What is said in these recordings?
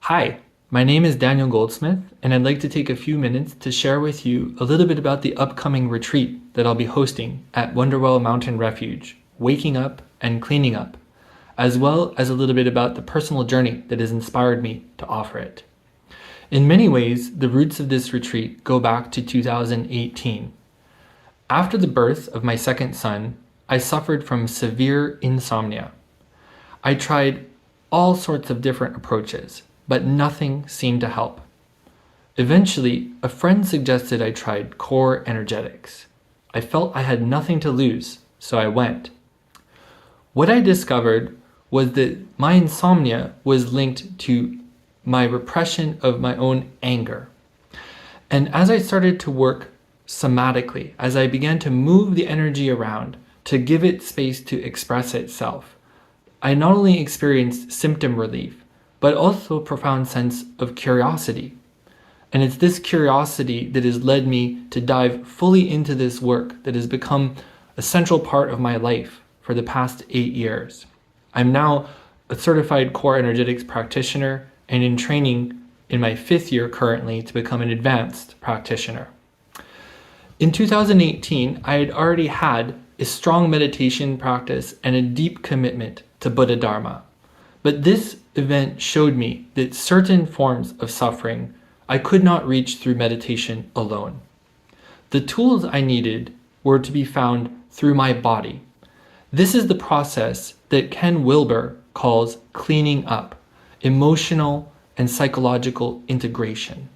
Hi, my name is Daniel Goldsmith, and I'd like to take a few minutes to share with you a little bit about the upcoming retreat that I'll be hosting at Wonderwell Mountain Refuge, Waking Up and Cleaning Up, as well as a little bit about the personal journey that has inspired me to offer it. In many ways, the roots of this retreat go back to 2018. After the birth of my second son, I suffered from severe insomnia. I tried all sorts of different approaches, but nothing seemed to help. Eventually, a friend suggested I tried core energetics. I felt I had nothing to lose, so I went. What I discovered was that my insomnia was linked to my repression of my own anger. And as I started to work somatically, as I began to move the energy around to give it space to express itself, I not only experienced symptom relief, but also a profound sense of curiosity. And it's this curiosity that has led me to dive fully into this work that has become a central part of my life for the past 8 years. I'm now a certified core energetics practitioner and in training in my 5th year currently to become an advanced practitioner. In 2018, I had already had a strong meditation practice and a deep commitment to Buddha Dharma. But this event showed me that certain forms of suffering I could not reach through meditation alone. The tools I needed were to be found through my body. This is the process that Ken Wilber calls cleaning up, emotional and psychological integration.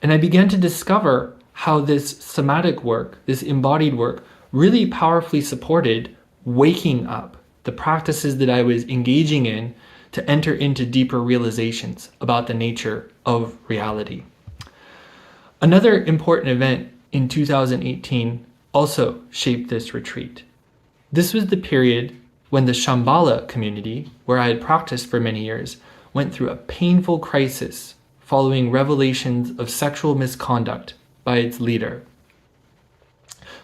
And I began to discover how this somatic work, this embodied work, really powerfully supported waking up, the practices that I was engaging in to enter into deeper realizations about the nature of reality. Another important event in 2018 also shaped this retreat. This was the period when the Shambhala community, where I had practiced for many years, went through a painful crisis following revelations of sexual misconduct by its leader.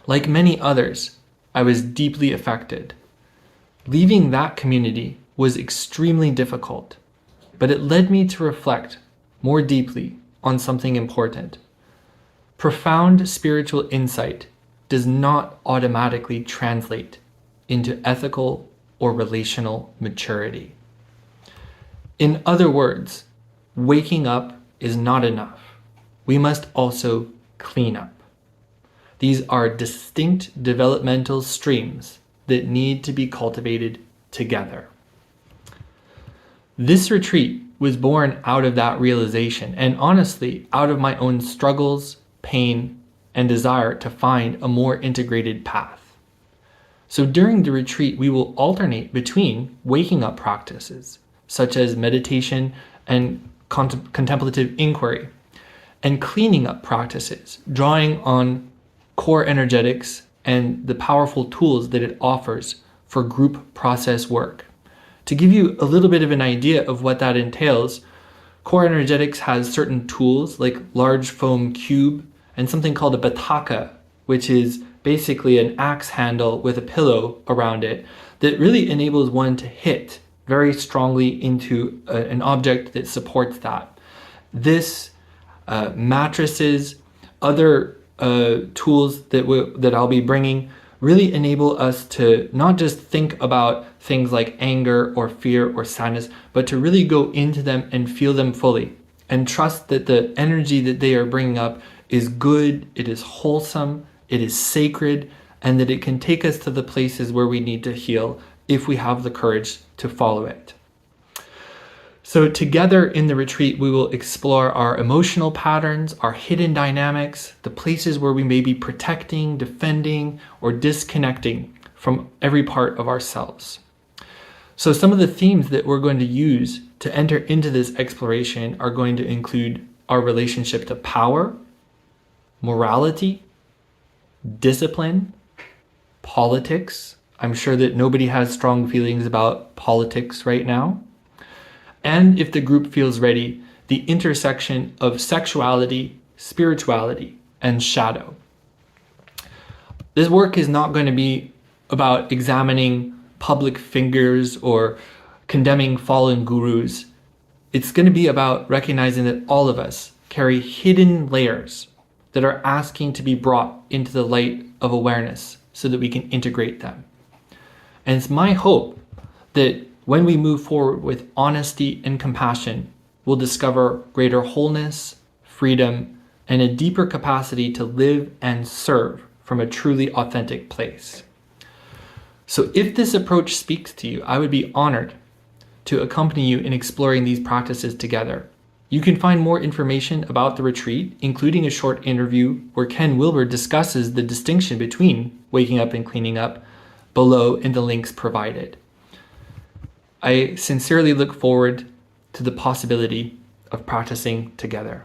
Like many others, I was deeply affected. Leaving that community was extremely difficult, but it led me to reflect more deeply on something important. Profound spiritual insight does not automatically translate into ethical or relational maturity. In other words, waking up is not enough. We must also clean up. These are distinct developmental streams that need to be cultivated together. This retreat was born out of that realization and honestly out of my own struggles, pain, and desire to find a more integrated path. So during the retreat, we will alternate between waking up practices, such as meditation and contemplative inquiry, and cleaning up practices, drawing on core energetics and the powerful tools that it offers for group process work. To give you a little bit of an idea of what that entails, core energetics has certain tools like large foam cube and something called a bataka, which is basically an axe handle with a pillow around it that really enables one to hit very strongly into an object that supports that. This, mattresses, other tools that I'll be bringing really enable us to not just think about things like anger or fear or sadness, but to really go into them and feel them fully and trust that the energy that they are bringing up is good, it is wholesome, it is sacred, and that it can take us to the places where we need to heal if we have the courage to follow it. So together in the retreat, we will explore our emotional patterns, our hidden dynamics, the places where we may be protecting, defending, or disconnecting from every part of ourselves. So some of the themes that we're going to use to enter into this exploration are going to include our relationship to power, morality, discipline, politics. I'm sure that nobody has strong feelings about politics right now. And if the group feels ready, the intersection of sexuality, spirituality, and shadow. This work is not going to be about examining public figures or condemning fallen gurus. It's going to be about recognizing that all of us carry hidden layers that are asking to be brought into the light of awareness so that we can integrate them. And it's my hope that when we move forward with honesty and compassion, we'll discover greater wholeness, freedom, and a deeper capacity to live and serve from a truly authentic place. So if this approach speaks to you, I would be honored to accompany you in exploring these practices together. You can find more information about the retreat, including a short interview where Ken Wilber discusses the distinction between waking up and cleaning up, below in the links provided. I sincerely look forward to the possibility of practicing together.